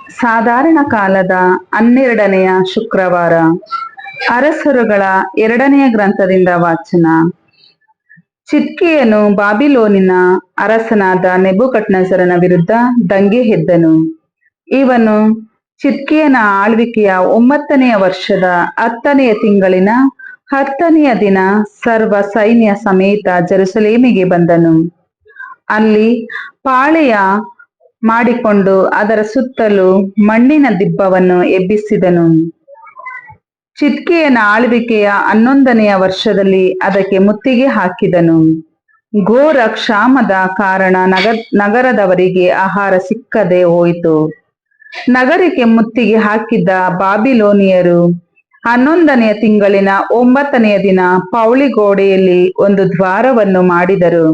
ಸಾಧಾರಣ ಕಾಲದ 12ನೆಯ ಶುಕ್ರವಾರ. ಅರಸರುಗಳ 2ನೆಯ ಗ್ರಂಥದಿಂದ ವಾಚನ. ಚಿದ್ಕೀಯನು ಬಾಬಿಲೋನಿನ ಅರಸನಾದ ನೆಬೂಕದ್ನೆಚ್ಚರನ ವಿರುದ್ಧ ದಂಗೆ ಎದ್ದನು. ಇವನು ಚಿದ್ಕೀಯನ ಆಳ್ವಿಕೆಯ 9ನೆಯ ವರ್ಷದ 10ನೆಯ ತಿಂಗಳಿನ 10ನೆಯ ದಿನ ಸರ್ವ ಸೈನ್ಯ ಸಮೇತ ಜೆರುಸಲೇಮಿಗೆ ಬಂದನು. ಅಲ್ಲಿ ಪಾಳೆಯ ಮಾಡಿಕೊಂಡು ಅದರ ಸುತ್ತಲೂ ಮಣ್ಣಿನ ದಿಬ್ಬವನ್ನು ಎಬ್ಬಿಸಿದನು. ಚಿದ್ಕೀಯನ ಆಳ್ವಿಕೆಯ 11ನೆಯ ವರ್ಷದಲ್ಲಿ ಅದಕ್ಕೆ ಮುತ್ತಿಗೆ ಹಾಕಿದನು. ಘೋರ ಕ್ಷಾಮದ ಕಾರಣ ನಗರದವರಿಗೆ ಆಹಾರ ಸಿಕ್ಕದೆ ಹೋಯಿತು. ನಗರಕ್ಕೆ ಮುತ್ತಿಗೆ ಹಾಕಿದ್ದ ಬಾಬಿಲೋನಿಯರು 11ನೆಯ ತಿಂಗಳಿನ 9ನೆಯ ದಿನ ಪೌಳಿಗೋಡೆಯಲ್ಲಿ ಒಂದು ದ್ವಾರವನ್ನು ಮಾಡಿದರು.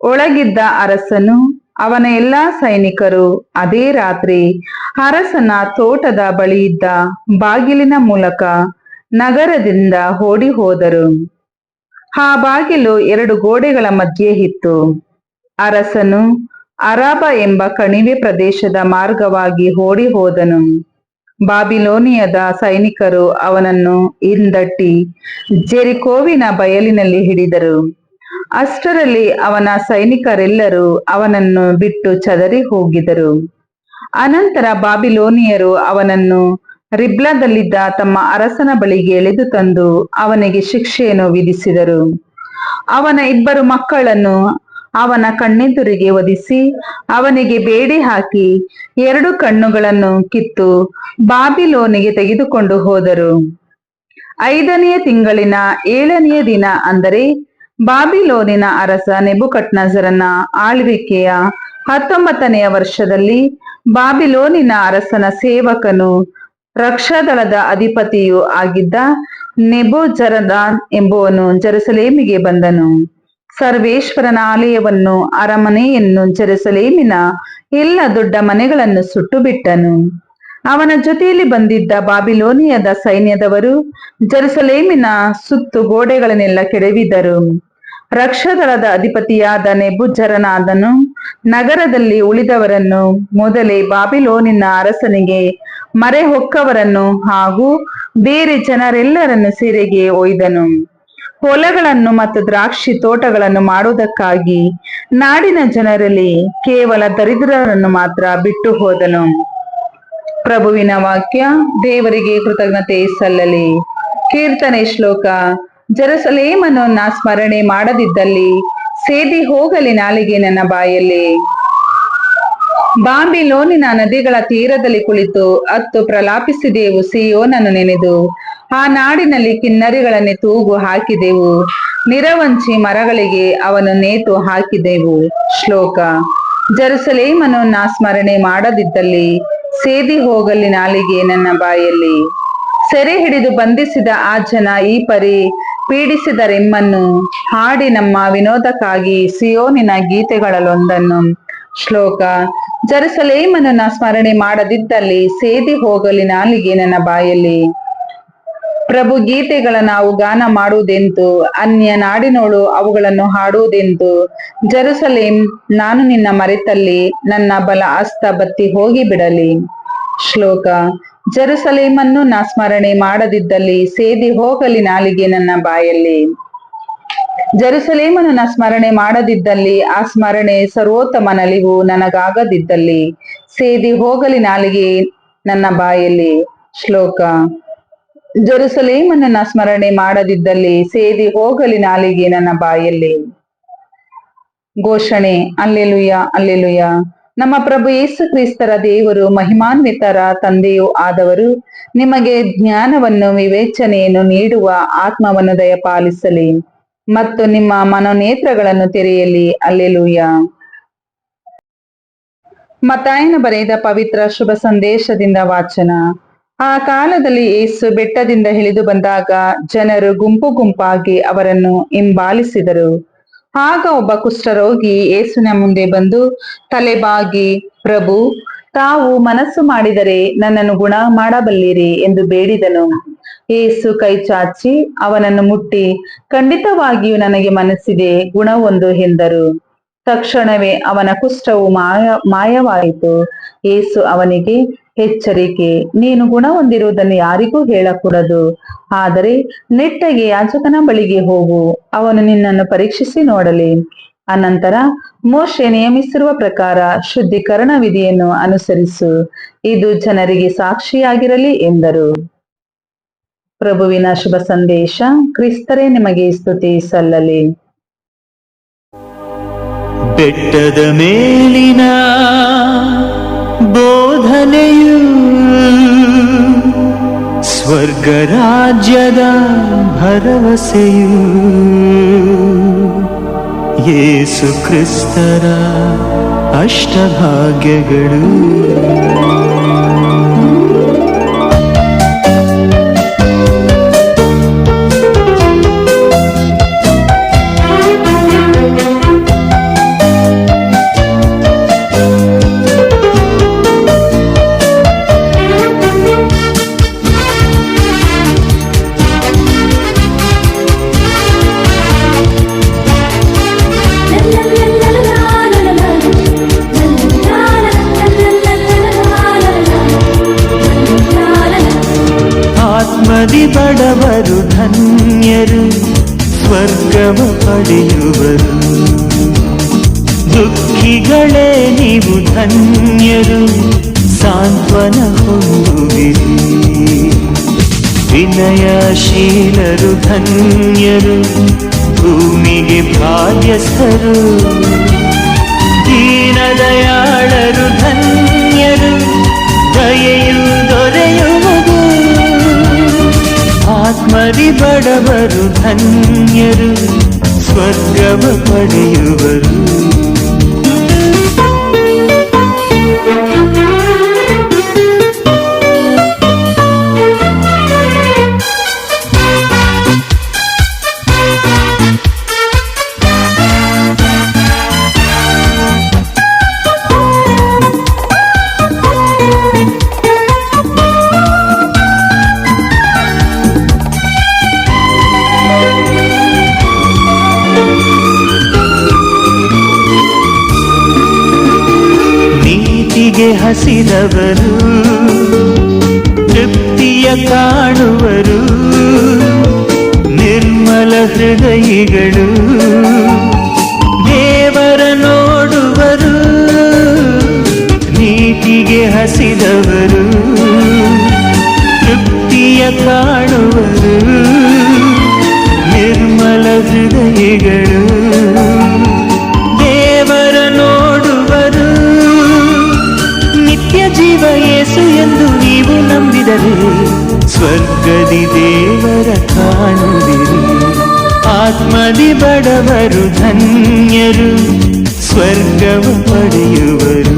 ಒಳಗಿದ್ದ ಅರಸನು ಅವನ ಎಲ್ಲಾ ಸೈನಿಕರು ಅದೇ ರಾತ್ರಿ ಅರಸನ ತೋಟದ ಬಳಿಯಿದ್ದ ಬಾಗಿಲಿನ ಮೂಲಕ ನಗರದಿಂದ ಓಡಿ ಹೋದರು. ಆ ಬಾಗಿಲು 2 ಗೋಡೆಗಳ ಮಧ್ಯೆ ಇತ್ತು. ಅರಸನು ಅರಾಬ ಎಂಬ ಕಣಿವೆ ಪ್ರದೇಶದ ಮಾರ್ಗವಾಗಿ ಓಡಿ ಹೋದನು. ಬಾಬಿಲೋನಿಯದ ಸೈನಿಕರು ಅವನನ್ನು ಹಿಂದಟ್ಟಿ ಜೆರಿಕೋವಿನ ಬಯಲಿನಲ್ಲಿ ಹಿಡಿದರು. ಅಷ್ಟರಲ್ಲಿ ಅವನ ಸೈನಿಕರೆಲ್ಲರೂ ಅವನನ್ನು ಬಿಟ್ಟು ಚದರಿ ಹೋಗಿದರು. ಅನಂತರ ಬಾಬಿಲೋನಿಯರು ಅವನನ್ನು ರಿಬ್ಲದಲ್ಲಿದ್ದ ತಮ್ಮ ಅರಸನ ಬಳಿಗೆ ಎಳೆದು ತಂದು ಅವನಿಗೆ ಶಿಕ್ಷೆಯನ್ನು ವಿಧಿಸಿದರು. ಅವನ 2 ಮಕ್ಕಳನ್ನು ಅವನ ಕಣ್ಣೆದುರಿಗೆ ವಧಿಸಿ ಅವನಿಗೆ ಬೇಡಿ ಹಾಕಿ 2 ಕಣ್ಣುಗಳನ್ನು ಕಿತ್ತು ಬಾಬಿಲೋನಿಗೆ ತೆಗೆದುಕೊಂಡು ಹೋದರು. 5ನೆಯ ತಿಂಗಳಿನ 7ನೆಯ ದಿನ, ಅಂದರೆ ಬಾಬಿಲೋನಿನ ಅರಸ ನೆಬೂಕದ್ನೆಚ್ಚರನ ಆಳ್ವಿಕೆಯ 19ನೆಯ ವರ್ಷದಲ್ಲಿ, ಬಾಬಿಲೋನಿನ ಅರಸನ ಸೇವಕನು ರಕ್ಷಾದಳದ ಅಧಿಪತಿಯೂ ಆಗಿದ್ದ ನೆಬೂಜರದಾನ್ ಎಂಬುವನು ಜೆರುಸಲೇಮಿಗೆ ಬಂದನು. ಸರ್ವೇಶ್ವರನ ಆಲಯವನ್ನೂ ಅರಮನೆಯನ್ನೂ ಜೆರುಸಲೇಮಿನ ಎಲ್ಲ ದೊಡ್ಡ ಮನೆಗಳನ್ನು ಸುಟ್ಟು ಬಿಟ್ಟನು. ಅವನ ಜೊತೆಯಲ್ಲಿ ಬಂದಿದ್ದ ಬಾಬಿಲೋನಿಯದ ಸೈನ್ಯದವರು ಜೆರುಸಲೇಮಿನ ಸುತ್ತು ಗೋಡೆಗಳನ್ನೆಲ್ಲ ಕೆಡವಿದರು. ರಕ್ಷಾದಳದ ಅಧಿಪತಿಯಾದ ನೆಬೂಜರದಾನನು ನಗರದಲ್ಲಿ ಉಳಿದವರನ್ನು ಮೊದಲೇ ಬಾಬಿಲೋನಿನ ಅರಸನಿಗೆ ಮರೆ ಹೊಕ್ಕವರನ್ನು ಹಾಗೂ ಬೇರೆ ಜನರೆಲ್ಲರನ್ನು ಸೆರೆಗೆ ಒಯ್ದನು. ಹೊಲಗಳನ್ನು ಮತ್ತು ದ್ರಾಕ್ಷಿ ತೋಟಗಳನ್ನು ಮಾಡುವುದಕ್ಕಾಗಿ ನಾಡಿನ ಜನರಲ್ಲಿ ಕೇವಲ ದರಿದ್ರರನ್ನು ಮಾತ್ರ ಬಿಟ್ಟು ಹೋದನು. ಪ್ರಭುವಿನ ವಾಕ್ಯ. ದೇವರಿಗೆ ಕೃತಜ್ಞತೆ ಸಲ್ಲಲಿ. ಕೀರ್ತನೆ ಶ್ಲೋಕ. ಜೆರುಸಲೇಮನ್ನು ನಾ ಸ್ಮರಣೆ ಮಾಡದಿದ್ದಲ್ಲಿ ಸೇದಿ ಹೋಗಲಿ ನಾಲಿಗೆ ನನ್ನ ಬಾಯಲ್ಲಿ. ಬಾಬಿಲೋನಿನ ನದಿಗಳ ತೀರದಲ್ಲಿ ಕುಳಿತು ಅತ್ತು ಪ್ರಲಾಪಿಸಿದೆವು ಸಿಯೋನನ್ನು ನೆನೆದು. ಆ ನಾಡಿನಲ್ಲಿ ಕಿನ್ನರಿಗಳನ್ನೇ ತೂಗು ಹಾಕಿದೆವು, ನಿರವಂಚಿ ಮರಗಳಿಗೆ ಅವನ್ನು ನೇತು ಹಾಕಿದೆವು. ಶ್ಲೋಕ. ಜೆರುಸಲೇಮನ್ನು ನಾ ಸ್ಮರಣೆ ಮಾಡದಿದ್ದಲ್ಲಿ ಸೇದಿ ಹೋಗಲಿ ನಾಲಿಗೆ ನನ್ನ ಬಾಯಲ್ಲಿ. ಸೆರೆ ಹಿಡಿದು ಬಂಧಿಸಿದ ಆ ಜನ ಈ ಪರಿ ಪೀಡಿಸಿದರೆಮ್ಮನ್ನು ಹಾಡಿ ನಮ್ಮ ವಿನೋದಕ್ಕಾಗಿ ಸಿಯೋನಿನ ಗೀತೆಗಳಲ್ಲೊಂದನ್ನು. ಶ್ಲೋಕ. ಜೆರುಸಲೇಮನ್ನು ನಾ ಸ್ಮರಣೆ ಮಾಡದಿದ್ದಲ್ಲಿ ಸೇದಿ ಹೋಗಲಿ ನಾಲಿಗೆ ನನ್ನ ಬಾಯಲ್ಲಿ. ಪ್ರಭು ಗೀತೆಗಳ ನಾವು ಗಾನ ಮಾಡುವುದೆಂತು, ಅನ್ಯ ನಾಡಿನೋಳು ಅವುಗಳನ್ನು ಹಾಡುವುದೆಂತು. ಜೆರುಸಲೇಮ್, ನಾನು ನಿನ್ನ ಮರೆತಲ್ಲಿ ನನ್ನ ಬಲ ಹಸ್ತ ಬತ್ತಿ ಹೋಗಿ ಬಿಡಲಿ. ಶ್ಲೋಕ. ಜೆರುಸಲೇಮನ್ನು ನಾ ಸ್ಮರಣೆ ಮಾಡದಿದ್ದಲ್ಲಿ ಸೇದಿ ಹೋಗಲಿ ನಾಲಿಗೆ ನನ್ನ ಬಾಯಲ್ಲಿ. ಜೆರುಸಲೇಮನ್ನು ನಾ ಸ್ಮರಣೆ ಮಾಡದಿದ್ದಲ್ಲಿ, ಆ ಸ್ಮರಣೆ ಸರ್ವೋತ್ತಮ ನಲಿವು ನನಗಾಗದಿದ್ದಲ್ಲಿ ಸೇದಿ ಹೋಗಲಿ ನಾಲಿಗೆ ನನ್ನ ಬಾಯಲ್ಲಿ. ಶ್ಲೋಕ. ಜೆರುಸಲೇಮನ್ನು ನಾ ಸ್ಮರಣೆ ಮಾಡದಿದ್ದಲ್ಲಿ ಸೇದಿ ಹೋಗಲಿ ನಾಲಿಗೆ ನನ್ನ ಬಾಯಲ್ಲಿ. ಘೋಷಣೆ. Alleluia, alleluia. ನಮ್ಮ ಪ್ರಭು ಯೇಸು ಕ್ರಿಸ್ತರ ದೇವರು, ಮಹಿಮಾನ್ವಿತರ ತಂದೆಯೂ ಆದವರು ನಿಮಗೆ ಜ್ಞಾನವನ್ನು ವಿವೇಚನೆಯನ್ನು ನೀಡುವ ಆತ್ಮವನ್ನು ದಯಪಾಲಿಸಲಿ ಮತ್ತು ನಿಮ್ಮ ಮನೋನೇತ್ರಗಳನ್ನು ತೆರೆಯಲಿ. ಅಲ್ಲೆಲುಯ. ಮತ್ತಾಯನ ಬರೆದ ಪವಿತ್ರ ಶುಭ ಸಂದೇಶದಿಂದ ವಾಚನ. ಆ ಕಾಲದಲ್ಲಿ ಯೇಸು ಬೆಟ್ಟದಿಂದ ಇಳಿದು ಬಂದಾಗ ಜನರು ಗುಂಪು ಗುಂಪಾಗಿ ಅವರನ್ನು ಹಿಂಬಾಲಿಸಿದರು. ಆಗ ಒಬ್ಬ ಕುಷ್ಠರೋಗಿ ಯೇಸುವಿನ ಮುಂದೆ ಬಂದು ತಲೆಬಾಗಿ, ಪ್ರಭು, ತಾವು ಮನಸ್ಸು ಮಾಡಿದರೆ ನನ್ನನ್ನು ಗುಣ ಮಾಡಬಲ್ಲಿರಿ ಎಂದು ಬೇಡಿದನು. ಯೇಸು ಕೈ ಚಾಚಿ ಅವನನ್ನು ಮುಟ್ಟಿ, ಖಂಡಿತವಾಗಿಯೂ ನನಗೆ ಮನಸ್ಸಿದೆ, ಗುಣಹೊಂದು ಎಂದರು. ತಕ್ಷಣವೇ ಅವನ ಕುಷ್ಠವು ಮಾಯವಾಯಿತು. ಯೇಸು ಅವನಿಗೆ, ಎಚ್ಚರಿಕೆ, ನೀನು ಗುಣ ಹೊಂದಿರುವುದನ್ನು ಯಾರಿಗೂ ಹೇಳಕೂಡದು, ಆದರೆ ನೆಟ್ಟಗೆ ಯಾಜಕನ ಬಳಿಗೆ ಹೋಗು, ಅವನು ನಿನ್ನನ್ನು ಪರೀಕ್ಷಿಸಿ ನೋಡಲಿ. ಅನಂತರ ಮೋಶೆ ನೇಮಿಸಿರುವ ಪ್ರಕಾರ ಶುದ್ಧೀಕರಣ ವಿಧಿಯನ್ನು ಅನುಸರಿಸು, ಇದು ಜನರಿಗೆ ಸಾಕ್ಷಿಯಾಗಿರಲಿ ಎಂದರು. ಪ್ರಭುವಿನ ಶುಭ ಸಂದೇಶ. ಕ್ರಿಸ್ತರೇ ನಿಮಗೆ ಸ್ತುತಿ ಸಲ್ಲಲಿ. ಬೆಟ್ಟದ ಮೇಲಿನ ಬೋಧನೆಯು ಸ್ವರ್ಗ ರಾಜ್ಯದ ಭರವಸೆಯು, ಯೇಸು ಕ್ರಿಸ್ತರ ಅಷ್ಟಭಾಗ್ಯಗಳು. ಆತ್ಮದಿ ಬಡವರು ಧನ್ಯರು, ಸ್ವರ್ಗವ ಪಡೆಯುವರು. ದುಃಖಿಗಳೇ ನೀವು ಧನ್ಯರು, ಸಾಂತ್ವನ ಹೊಂದುವಿರಿ. ವಿನಯಶೀಲರು ಧನ್ಯರು, ಭೂಮಿಗೆ ಭಾಗ್ಯಸ್ಥರು. ದೀನದಯಾಳರು ಧನ್ಯರು, ದಯೆಯು ದೊರೆಯುವುದು. ಆತ್ಮದಿ ಬಡವರು ಧನ್ಯರು, ಸ್ವರ್ಗವ ಪಡೆಯುವರು. ಹಸಿದವರು ತೃಪ್ತಿಯ ಕಾಣುವರು, ನಿರ್ಮಲ ಹೃದಯಿಗಳು ದೇವರ ನೋಡುವರು. ನೀತಿಗೆ ಹಸಿದವರು ತೃಪ್ತಿಯ ಕಾಣುವರು, ನಿರ್ಮಲ ಹೃದಯಿಗಳು ದೇವರ ನೋಡುವರು. ನಿತ್ಯ ಜೀವ ಯೇಸು ಎಂದು ನೀವು ನಂಬಿದರೆ ಸ್ವರ್ಗದಿ ದೇವರ ಕಾಣುವಿರಿ. ಆತ್ಮದಿ ಬಡವರು ಧನ್ಯರು, ಸ್ವರ್ಗವ ಪಡೆಯುವರು.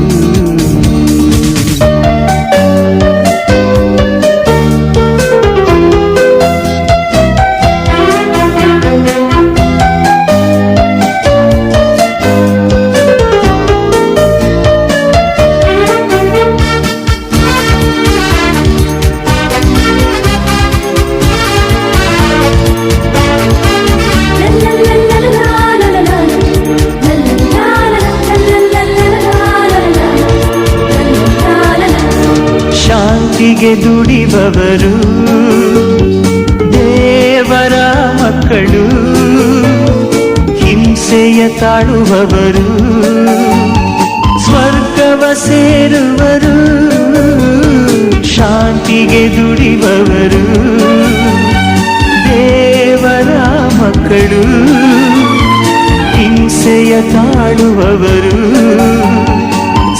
ಶಾಂತಿಗೆ ದುಡಿಬವರು ದೇವರ ಮಕ್ಕಳು, ಹಿಂಸೆಯ ತಾಳುವವರು ಸ್ವರ್ಗವ ಸೇರುವರು. ಶಾಂತಿಗೆ ದುಡಿಬವರು ದೇವರ ಮಕ್ಕಳು, ಹಿಂಸೆಯ ತಾಳುವವರು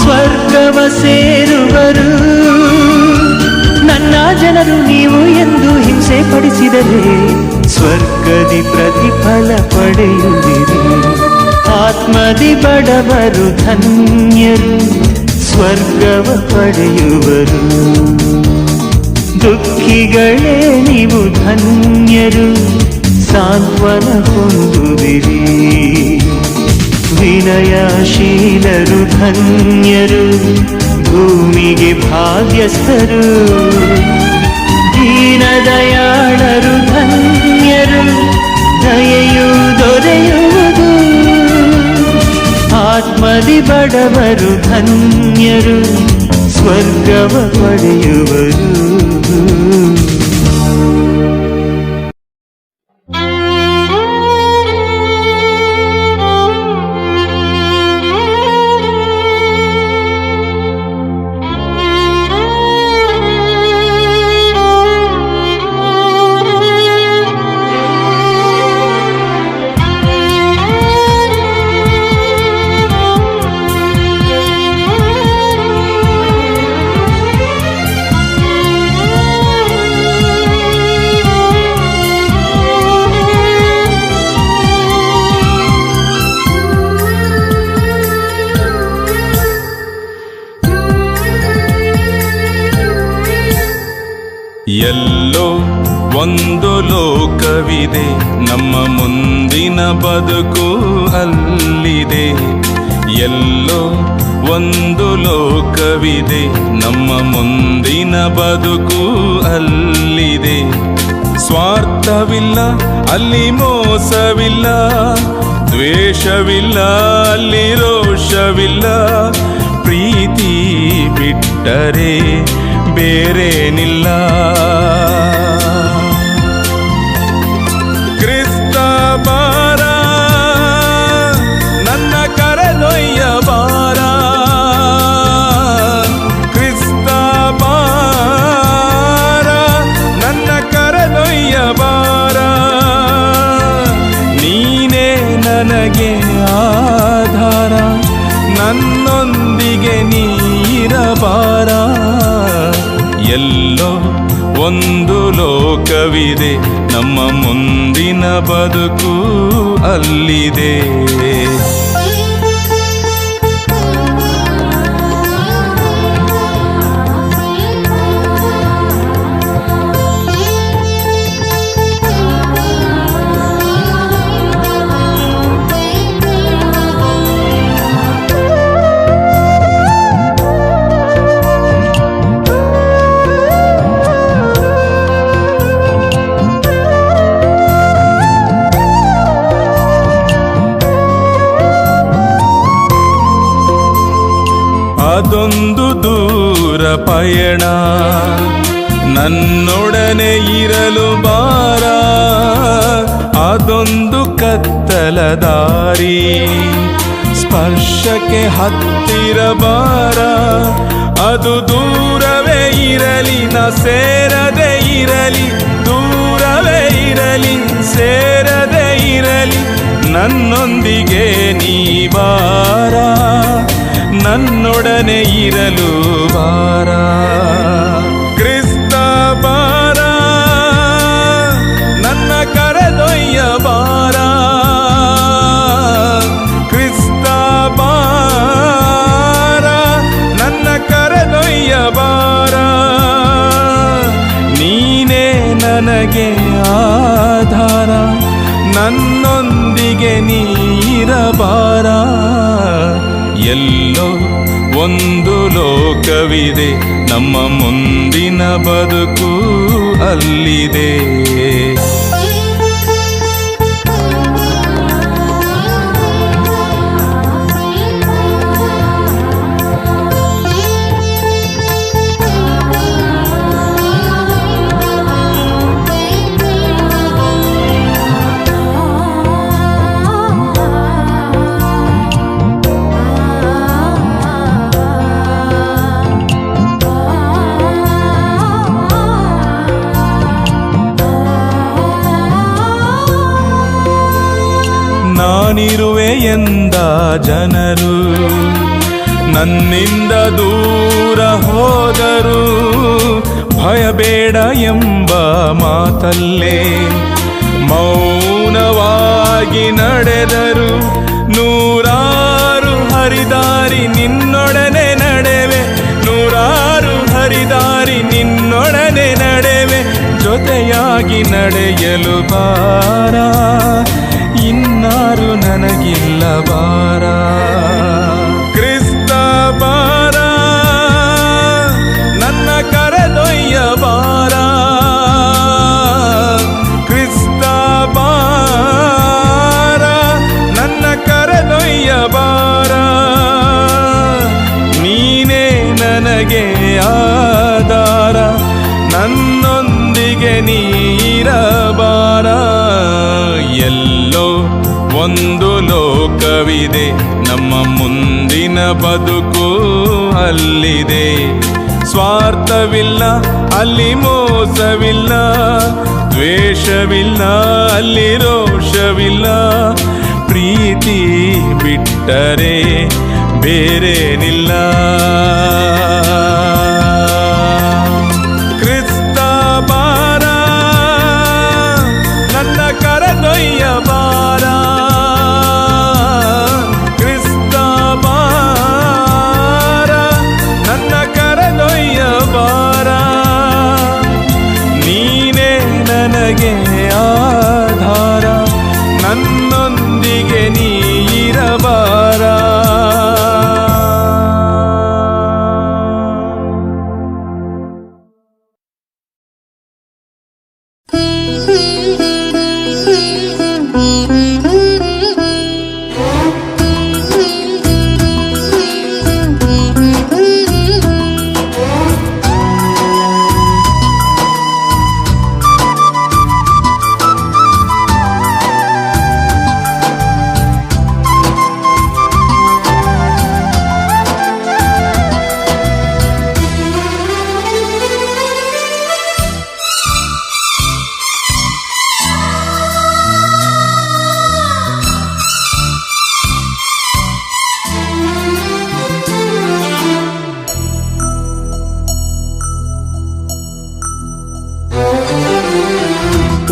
ಸ್ವರ್ಗವ ಸೇರುವರು. ನನ್ನ ಜನರು ನೀವು ಎಂದು ಹಿಂಸೆ ಪಡಿಸಿದರೆ ಸ್ವರ್ಗದಿ ಪ್ರತಿಫಲ ಪಡೆಯುವಿರಿ. ಆತ್ಮದಿ ಬಡವರು ಧನ್ಯರು, ಸ್ವರ್ಗವ ಪಡೆಯುವರು. ದುಃಖಿಗಳೇ ನೀವು ಧನ್ಯರು, ಸಾಂತ್ವನ ಹೊಂದುವಿರಿ. ವಿನಯಶೀಲರು ಧನ್ಯರು, ಭೂಮಿಗೆ ಭಾಗ್ಯಸ್ಥರು. ದೀನದಯಾಳರು ಧನ್ಯರು, ದಯೆಯು ದೊರೆಯುವುದು. ಆತ್ಮದಿ ಬಡವರು ಧನ್ಯರು, ಸ್ವರ್ಗವ ಪಡೆಯುವರು. ಎಲ್ಲೋ ಒಂದು ಲೋಕವಿದೆ, ನಮ್ಮ ಮುಂದಿನ ಬದುಕು ಅಲ್ಲಿದೆ. ಎಲ್ಲೋ ಒಂದು ಲೋಕವಿದೆ, ನಮ್ಮ ಮುಂದಿನ ಬದುಕು ಅಲ್ಲಿದೆ. ಸ್ವಾರ್ಥವಿಲ್ಲ ಅಲ್ಲಿ, ಮೋಸವಿಲ್ಲ, ದ್ವೇಷವಿಲ್ಲ ಅಲ್ಲಿ, ರೋಷವಿಲ್ಲ. ಪ್ರೀತಿ ಬಿಟ್ಟರೆ ಬೇರೇನಿಲ್ಲ. ಕ್ರಿಸ್ತ ಬಾರ, ನನ್ನ ಕರೆದೊಯ್ಯ ಬಾರ. ಕ್ರಿಸ್ತ ಬಾರ, ನನ್ನ ಕರೆದೊಯ್ಯ ಬಾರ. ನೀನೇ ನನಗೆ ಆಧಾರ, ನನ್ನೊಂದಿಗೆ ನೀರಬಾರ. ಎಲ್ಲೋ ಒಂದು ಲೋಕವಿದೆ, ನಮ್ಮ ಮುಂದಿನ ಬದುಕು ಅಲ್ಲಿದೆ. ಅದೊಂದು ದೂರ ಪಯಣ, ನನ್ನೊಡನೆ ಇರಲು ಬಾರ. ಅದೊಂದು ಕತ್ತಲ ದಾರಿ, ಸ್ಪರ್ಶಕ್ಕೆ ಹತ್ತಿರ ಬಾರ. ಅದು ದೂರವೇ ಇರಲಿ, ನ ಸೇರದೆ ಇರಲಿ. ದೂರವೇ ಇರಲಿ, ಸೇರದೆ ಇರಲಿ. ನನ್ನೊಂದಿಗೆ ನೀ ಬಾರ, ನನ್ನೊಡನೆ ಇರಲು ಬಾರ. ಕ್ರಿಸ್ತ ಬಾರ, ನನ್ನ ಕರೆದೊಯ್ಯ ಬಾರ. ಕ್ರಿಸ್ತ ಬಾರ, ನನ್ನ ಕರೆದೊಯ್ಯ ಬಾರ. ನೀನೇ ನನಗೆ ಆಧಾರ, ನನ್ನೊಂದಿಗೆ ನೀರಬಾರ. ಎಲ್ಲೋ ಒಂದು ಲೋಕವಿದೆ, ನಮ್ಮ ಮುಂದಿನ ಬದುಕು ಅಲ್ಲಿದೆ. ನಾನಿರುವೆ ಎಂದ ಜನರು ನನ್ನಿಂದ ದೂರ ಹೋದರು. ಭಯಬೇಡ ಎಂಬ ಮಾತಲ್ಲೇ ಮೌನವಾಗಿ ನಡೆದರು. ನೂರಾರು ಹರಿದಾರಿ ನಿನ್ನೊಡನೆ ನಡೆವೆ, ನೂರಾರು ಹರಿದಾರಿ ನಿನ್ನೊಡನೆ ನಡೆವೆ. ಜೊತೆಯಾಗಿ ನಡೆಯಲು ಬಾರ, ಇನ್ನಾರು ನನಗಿಲ್ಲ ಬಾರ. ಕ್ರಿಸ್ತ ಬಾರ, ನನ್ನ ಕರೆದೊಯ್ಯ ಬಾರ. ಕ್ರಿಸ್ತ ಬಾರ, ನನ್ನ ಕರೆದೊಯ್ಯ ಬಾರ. ನನಗೆ ಆಧಾರ, ನನ್ನೊಂದಿಗೆ ನೀರಬಾರ. ಎಲ್ಲೋ ಒಂದು ಲೋಕವಿದೆ, ನಮ್ಮ ಮುಂದಿನ ಬದುಕು ಅಲ್ಲಿದೆ. ಸ್ವಾರ್ಥವಿಲ್ಲ ಅಲ್ಲಿ, ಮೋಸವಿಲ್ಲ, ದ್ವೇಷವಿಲ್ಲ ಅಲ್ಲಿ, ರೋಷವಿಲ್ಲ. ಪ್ರೀತಿ ಬಿಟ್ಟರೆ ಬೇರೇನಿಲ್ಲ. ಕ್ರಿಸ್ತ ಬಾರ, ನನ್ನ ಕರೆದೊಯ್ಯ ಬಾರ. ಕ್ರಿಸ್ತ ಬಾರ, ನನ್ನ ಕರೆದೊಯ್ಯ ಬಾರ. ನೀನೇ ನನಗೆ ಆಧಾರ, ನನ್ನೊಂದಿಗೆ ನೀರಬಾರ.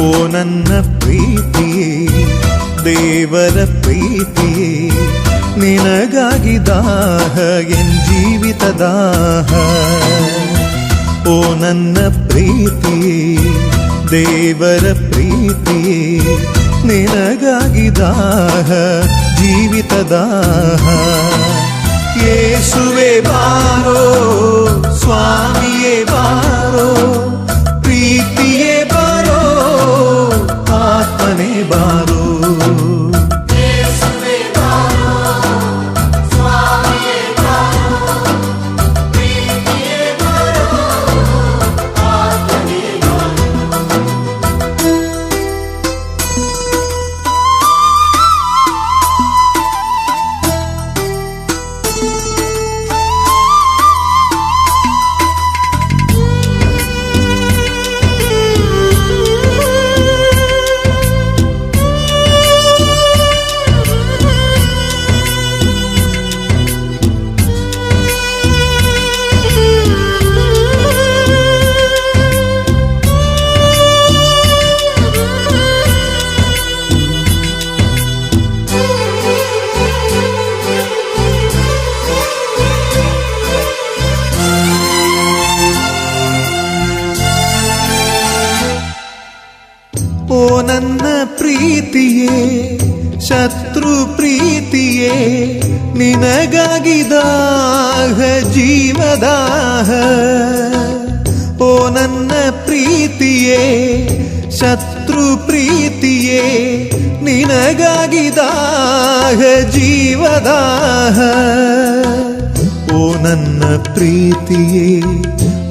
ಓ ನನ್ನ ಪ್ರೀತಿಯೇ, ದೇವರ ಪ್ರೀತಿಯೇ, ನಿನಗಾಗಿ ದಾಹ ಎನ್ ಜೀವಿತ ದಾಹ. ಓ ನನ್ನ ಪ್ರೀತಿಯೇ, ದೇವರ ಪ್ರೀತಿಯೇ, ನಿನಗಾಗಿ ದಾಹ ಜೀವಿತ ದಾಹ. ಯೇಸುವೆ ಬಾರೋ, ಸ್ವಾಮಿಯೇ ಬಾರೋ, ಪ್ರೀತಿಯೇ ಬಾರೋ, ಆತ್ಮನೇ ಬಾರೋ. ಓ ನನ್ನ ಪ್ರೀತಿಯೇ, ಶತ್ರು ಪ್ರೀತಿಯೇ, ನಿನಗಾಗಿ ದಾಹ ಜೀವದಾಹ. ಓ ನನ್ನ ಪ್ರೀತಿಯೇ, ಶತ್ರು ಪ್ರೀತಿಯೇ, ನಿನಗಾಗಿ ದಾಹ ಜೀವದಾಹ. ಓ ನನ್ನ ಪ್ರೀತಿಯೇ,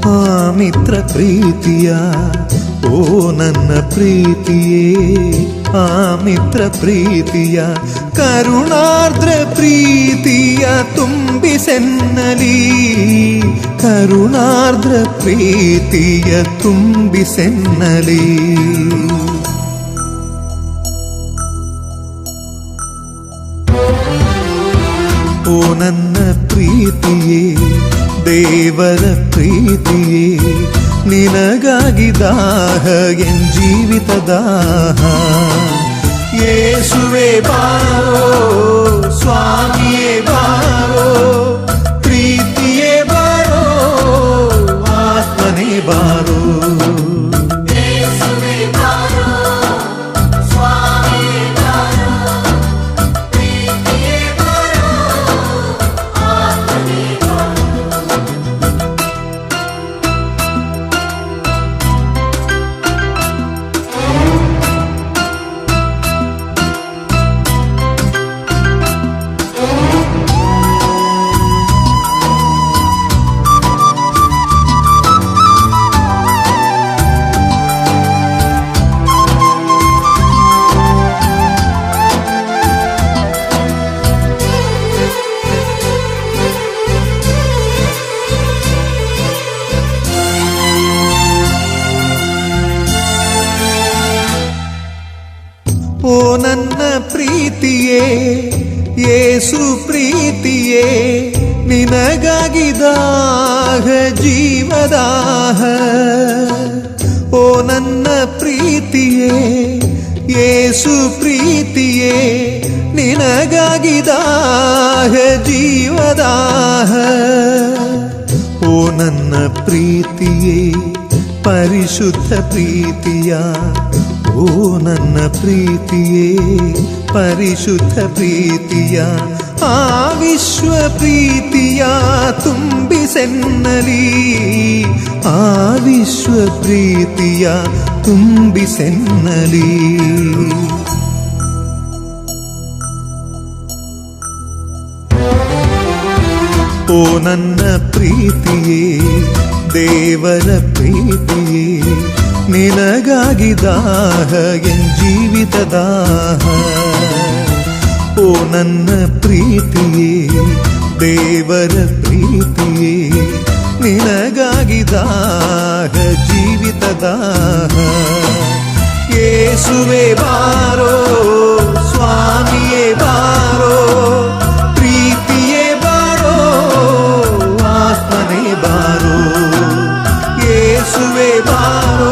ಆ ಮಿತ್ರ ಪ್ರೀತಿಯ, ಓ ನನ್ನ ಪ್ರೀತಿಯೇ, ಆ ಮಿತ್ರ ಪ್ರೀತಿಯ, ಕರುಣಾರ್ದ್ರ ಪ್ರೀತಿಯ ತುಂಬಿಸೆನ್ನಲಿ, ಕರುಣಾರ್ದ್ರ ಪ್ರೀತಿಯ ತುಂಬಿಸೆನ್ನಲಿ. ಓ ನನ್ನ ಪ್ರೀತಿಯೇ, ದೇವರ ಪ್ರೀತಿಯೇ, ನಿನಗಾಗಿ ದಾಹ ಎನ್ ಜೀವಿತ ದಾಹ. ಯೇಸುವೆ ಬಾರೋ, ಸ್ವಾಮಿಯೇ ಬಾರೋ, ಪ್ರೀತಿಯೇ ಬಾರೋ, ಆತ್ಮನೇ ಬಾರೋ. ಓ ನನ್ನ ಪ್ರೀತಿಯೇ ಯೇಸು ಪ್ರೀತಿಯೇ ನಿನಗಾಗಿ ದಾಹ ಜೀವದಾಹ ಓ ನನ್ನ ಪ್ರೀತಿಯೇ ಯೇಸು ಪ್ರೀತಿಯೇ ನಿನಗಾಗಿ ದಾಹ ಜೀವದಾಹ ಓ ನನ್ನ ಪ್ರೀತಿಯೇ ಪರಿಶುದ್ಧ ಪ್ರೀತಿಯ ಓ ನನ್ನ ಪ್ರೀತಿಯೇ ಪರಿಶುದ್ಧ ಪ್ರೀತಿಯ ಆ ವಿಶ್ವ ಪ್ರೀತಿಯ ತುಂಬಿಸೆನ್ನಲಿ ಆ ವಿಶ್ವ ಪ್ರೀತಿಯ ತುಂಬಿಸೆನ್ನಲಿ ಓ ನನ್ನ ಪ್ರೀತಿಯೇ ದೇವರ ಪ್ರೀತಿಯೇ ನಿನಗಾಗಿ ದಾಹ ಎನ್ ಜೀವಿತ ದಾಹ ಓ ನನ್ನ ಪ್ರೀತಿಯೇ ದೇವರ ಪ್ರೀತಿಯೇ ನಿನಗಾಗಿ ದಾಹ ಜೀವಿತ ದಾಹ ಯೇಸುವೇ ಬಾರೋ ಸ್ವಾಮಿಯೇ ಬಾರೋ ಪ್ರೀತಿಯೇ ಬಾರೋ ಆತ್ಮನೇ ಬಾರೋ ಯೇಸುವೇ ಬಾರೋ